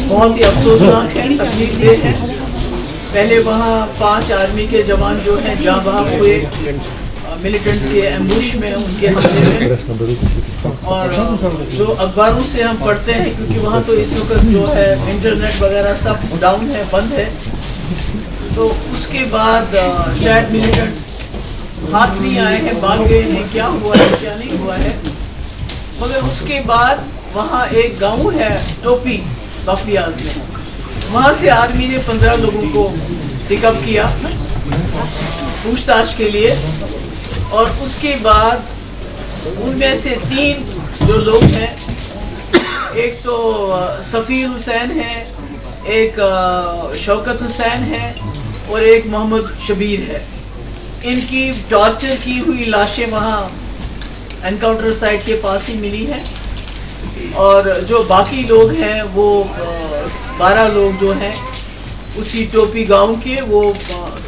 بہت ہی افسوسناک ہے، تکلیف دہ ہے۔ پہلے وہاں 5 آرمی کے جوان جو ہیں جاں بحق ہوئے ملیٹنٹ کے ایمبوش میں، ان کے حملے میں، اور جو اخباروں سے ہم پڑھتے ہیں، کیونکہ وہاں تو اس وقت جو ہے انٹرنیٹ وغیرہ سب ڈاؤن ہے، بند ہے، تو اس کے بعد شاید ملیٹنٹ ہاتھ نہیں آئے ہیں، بھاگ گئے ہیں، کیا ہوا ہے کیا نہیں ہوا ہے، مگر اس کے بعد وہاں ایک گاؤں ہے ٹوپی بفلیاز میں، وہاں سے آرمی نے 15 لوگوں کو پک اپ کیا پوچھ تاچھ کے لیے، اور اس کے بعد ان میں سے 3 جو لوگ ہیں، ایک تو سفیر حسین ہے، ایک شوکت حسین ہے، اور ایک محمد شبیر ہے، ان کی ٹارچر کی ہوئی لاشیں وہاں انکاؤنٹر سائٹ کے پاس ہی ملی ہیں، اور جو باقی لوگ ہیں وہ 12 لوگ جو ہیں اسی ٹوپی گاؤں کے، وہ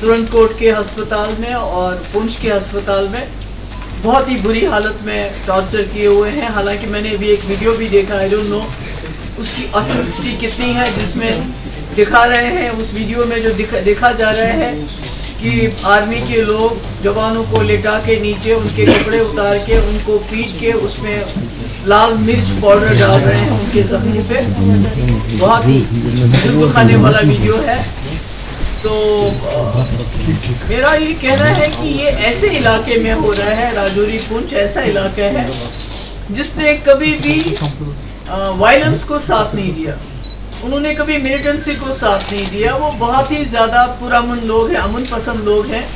ترنت کوٹ کے ہسپتال میں اور پونچھ کے ہسپتال میں بہت ہی بری حالت میں ٹارچر کیے ہوئے ہیں۔ حالانکہ میں نے ابھی ایک ویڈیو بھی دیکھا، I don't know اس کی آتھینٹسٹی کتنی ہے، جس میں دکھا رہے ہیں، اس ویڈیو میں جو دیکھا جا رہا ہے کہ آرمی کے لوگ جوانوں کو لٹا کے نیچے ان کے کپڑے اتار کے ان کو پیٹ کے اس میں لال مرچ پاؤڈر ڈال رہے ہیں ان کے زخموں پہ، بہت ہی دل کو کھانے والا ویڈیو ہے۔ تو میرا یہ کہنا ہے کہ یہ ایسے علاقے میں ہو رہا ہے، راجوری پونچھ ایسا علاقہ ہے جس نے کبھی بھی وائلنس کو ساتھ نہیں دیا، انہوں نے کبھی ملیٹنسی کو ساتھ نہیں دیا، وہ بہت ہی زیادہ پرامن لوگ ہیں، امن پسند لوگ ہیں،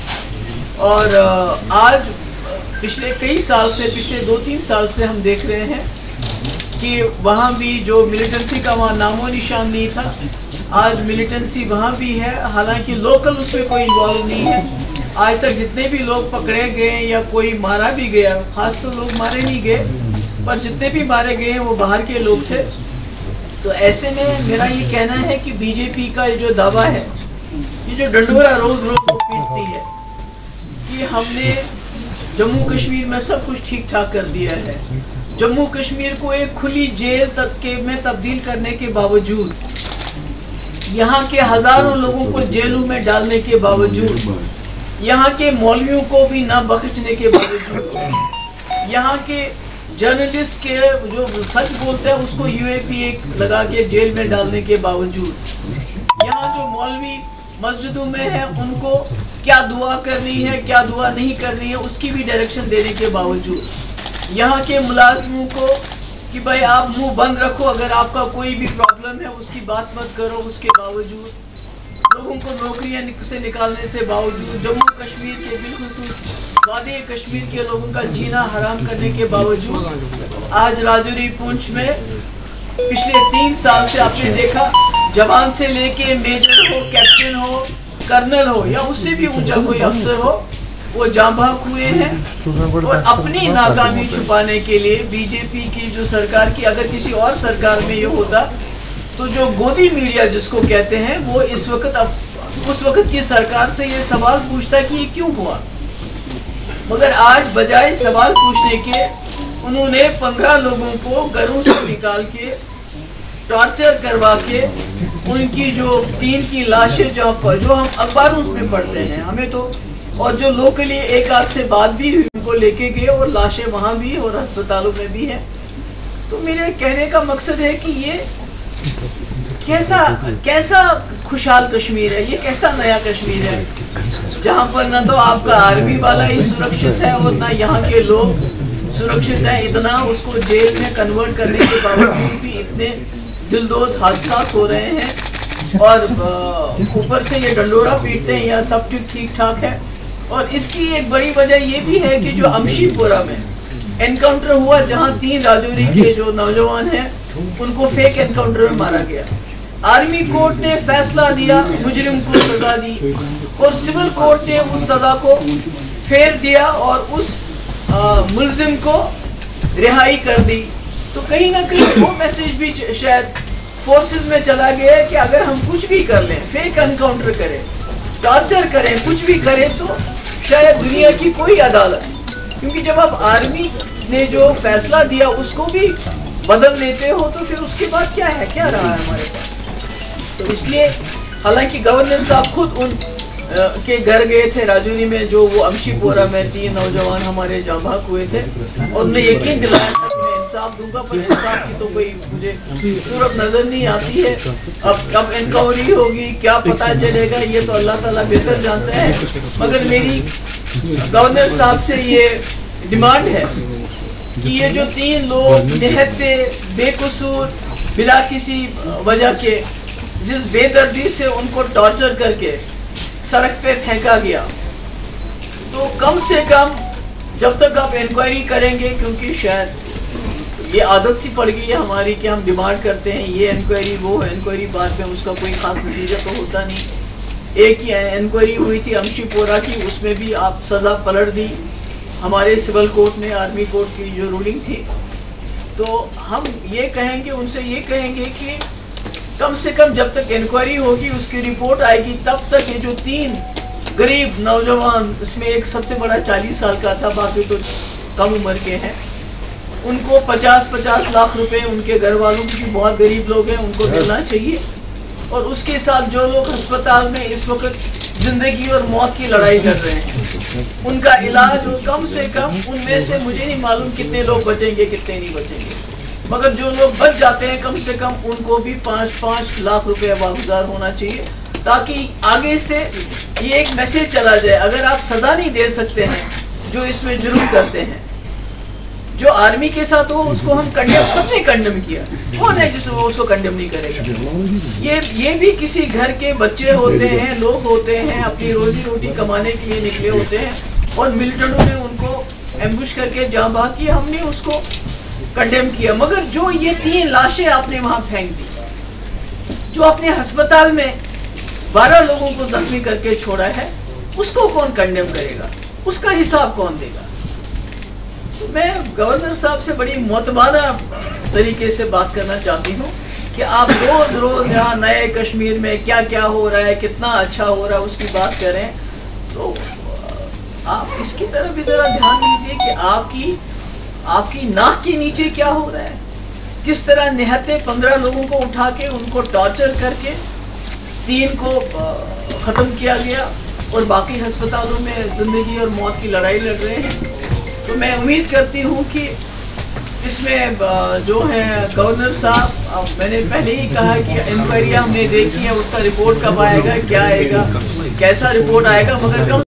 اور آج پچھلے کئی سال سے، پچھلے 2-3 سال سے ہم دیکھ رہے ہیں کہ وہاں بھی جو ملیٹنسی کا وہاں نام و نشان نہیں تھا، آج ملیٹنسی وہاں بھی ہے، حالانکہ لوکل اس میں کوئی انوالو نہیں ہے۔ آج تک جتنے بھی لوگ پکڑے گئے یا کوئی مارا بھی گیا، خاص تو لوگ مارے نہیں گئے، پر جتنے بھی مارے گئے ہیں وہ باہر کے لوگ تھے۔ تو ایسے میں میرا یہ کہنا ہے کہ بی جے پی کا یہ جو دعویٰ ہے، یہ جو ڈنڈورا روز روز کو پیٹتی ہے کہ ہم نے جموں کشمیر میں سب کچھ ٹھیک ٹھاک کر دیا ہے، جموں کشمیر کو ایک کھلی جیل تک میں تبدیل کرنے کے باوجود، یہاں کے ہزاروں لوگوں کو جیلوں میں ڈالنے کے باوجود، یہاں کے مولویوں کو بھی نہ بخشنے کے باوجود، یہاں کے جرنلسٹ کے جو سچ بولتے ہیں اس کو UAP لگا کے جیل میں ڈالنے کے باوجود، یہاں جو مولوی مسجدوں میں ہیں ان کو کیا دعا کرنی ہے کیا دعا نہیں کرنی ہے اس کی بھی ڈائریکشن دینے کے باوجود، یہاں کے ملازموں کو کہ بھائی آپ منہ بند رکھو، اگر آپ کا کوئی بھی پرابلم ہے اس کی بات مت کرو، اس کے باوجود لوگوں کو نوکریاں سے نکالنے سے باوجود، جموں کشمیر کے بالخصوص وادی کشمیر کے لوگوں کا جینا حرام کرنے کے باوجود، آج راجوری پونچھ میں پچھلے 3 سال سے آپ نے دیکھا جوان سے لے کے میجر ہو، کیپٹن ہو، کرنل ہو یا اس سے بھی اونچا کوئی افسر ہو، وہ جاں بحق ہوئے ہیں، اور اپنی ناکامی چھپانے کے لیے بی جے پی کی جو سرکار کی، اگر کسی اور سرکار میں یہ ہوتا تو جو گودی میڈیا جس کو کہتے ہیں وہ اس وقت کی سرکار سے یہ سوال پوچھتا کہ یہ کیوں ہوا، مگر آج بجائے سوال پوچھنے کے انہوں نے 15 لوگوں کو گھروں سے نکال کے ٹارچر کروا کے ان کی جو 3 کی لاشیں جو ہم اخباروں میں پڑھتے ہیں ہمیں تو، اور جو لوکلی ایک آدھ سے بات بھی ہوئی ان کو لے کے گئے اور لاشیں وہاں بھی اور ہسپتالوں میں بھی ہیں۔ تو میرے کہنے کا مقصد ہے کہ یہ کیسا خوشحال کشمیر ہے، یہ کیسا نیا کشمیر ہے جہاں پر نہ تو آپ کا آرمی والا ہی سرکشت ہے اور نہ یہاں کے لوگ سرکشت ہیں، اتنا اس کو جیل میں کنورٹ کرنے کے باوجود بھی اتنے دلدوز حادثات ہو رہے ہیں، اور اوپر سے یہ ڈنڈورا پیٹتے ہیں یا سب ٹھیک ٹھاک ہے۔ اور اس کی ایک بڑی وجہ یہ بھی ہے کہ جو امشی پورہ میں انکاؤنٹر ہوا جہاں 3 راجوری کے جو نوجوان ہیں ان کو فیک انکاؤنٹر میں مارا گیا، آرمی کورٹ نے فیصلہ دیا، مجرم کو سزا دی، اور سول کورٹ نے اس سزا کو پھیر دیا اور اس ملزم کو رہائی کر دی۔ تو کہیں نہ کہیں وہ میسج بھی شاید فورسز میں چلا گیا ہے کہ اگر ہم کچھ بھی کر لیں، فیک انکاؤنٹر کریں، ٹارچر کریں، کچھ بھی کریں، تو شاید دنیا کی کوئی عدالت، کیونکہ جب اب آرمی نے جو فیصلہ دیا اس کو بھی بدل لیتے ہو تو پھر اس کے بعد کیا ہے، کیا رہا ہے ہمارے پاس؟ تو اس لیے حالانکہ گورنر صاحب خود ان کے گھر گئے تھے راجوری میں، جو وہ امشی پورہ میں 3 نوجوان ہمارے جاں بحق ہوئے تھے، اور انہیں یقین دلایا تھا کہ میں انصاف دوں گا، پر انصاف کی تو کوئی مجھے صورت نظر نہیں آتی ہے۔ اب کب انکوائری ہوگی، کیا پتہ چلے گا، یہ تو اللہ تعالیٰ بہتر جانتا ہے۔ مگر میری گورنر صاحب سے یہ ڈیمانڈ ہے کہ یہ جو 3 لوگ نہتے بے قصور بلا کسی وجہ کے جس بے دردی سے ان کو ٹارچر کر کے سڑک پہ پھینکا گیا، تو کم سے کم جب تک آپ انکوائری کریں گے، کیونکہ شاید یہ عادت سی پڑ گئی ہے ہماری کہ ہم ڈیمانڈ کرتے ہیں یہ انکوائری وہ انکوائری، بعد میں اس کا کوئی خاص نتیجہ تو ہوتا نہیں۔ ایک ہی انکوائری ہوئی تھی امشی پورہ کی، اس میں بھی آپ سزا پلٹ دی ہمارے سول کورٹ نے، آرمی کورٹ کی جو رولنگ تھی۔ تو ہم یہ کہیں گے، ان سے یہ کہیں گے کہ کم سے کم جب تک انکوائری ہوگی، اس کی رپورٹ آئے گی، تب تک یہ جو 3 غریب نوجوان، اس میں ایک سب سے بڑا 40 سال کا تھا، باقی تو کم عمر کے ہیں، ان کو 50-50 لاکھ روپے ان کے گھر والوں کی، بہت غریب لوگ ہیں، ان کو ملنا چاہیے۔ اور اس کے ساتھ جو لوگ ہسپتال میں اس وقت زندگی اور موت کی لڑائی کر رہے ہیں، ان کا علاج ہو، کم سے کم ان میں سے مجھے نہیں معلوم کتنے لوگ بچیں گے کتنے نہیں بچیں گے، مگر جو لوگ بچ جاتے ہیں کم سے کم ان کو بھی 5-5 لاکھ روپے واگزار ہونا چاہیے، تاکہ آگے سے یہ ایک میسج چلا جائے۔ اگر آپ سزا نہیں دے سکتے ہیں جو اس میں جرم کرتے ہیں، جو آرمی کے ساتھ ہو اس کو ہم کنڈیم، سب نے کنڈیم کیا، کون ہے جس وہ اس کو کنڈیم نہیں کرے گا؟ یہ بھی کسی گھر کے بچے ہوتے ہیں، لوگ ہوتے ہیں، اپنی روزی روٹی کمانے کے لیے نکلے ہوتے ہیں، اور ملٹنٹوں نے ان کو ایمبوش کر کے جاں بحق کیا، ہم نے اس کو کنڈیم کیا۔ مگر جو یہ 3 لاشیں آپ نے وہاں پھینک دی، جو اپنے ہسپتال میں 12 لوگوں کو زخمی کر کے چھوڑا ہے، اس کو کون کنڈیم کرے گا؟ اس کا حساب کون دے گا؟ تو میں گورنر صاحب سے بڑی معتبانہ طریقے سے بات کرنا چاہتی ہوں کہ آپ روز روز یہاں نئے کشمیر میں کیا کیا ہو رہا ہے، کتنا اچھا ہو رہا ہے، اس کی بات کریں، تو آپ اس کی طرف بھی ذرا دھیان دیجیے کہ آپ کی ناک کے نیچے کیا ہو رہا ہے، کس طرح نہتے 15 لوگوں کو اٹھا کے ان کو ٹارچر کر کے 3 کو ختم کیا گیا، اور باقی ہسپتالوں میں زندگی اور موت کی لڑائی لڑ رہے ہیں۔ تو میں امید کرتی ہوں کہ اس میں جو ہے گورنر صاحب، میں نے پہلے ہی کہا کہ انکوائری ہم نے دیکھی ہے، اس کا رپورٹ کب آئے گا، کیا آئے گا، کیسا رپورٹ آئے گا، مگر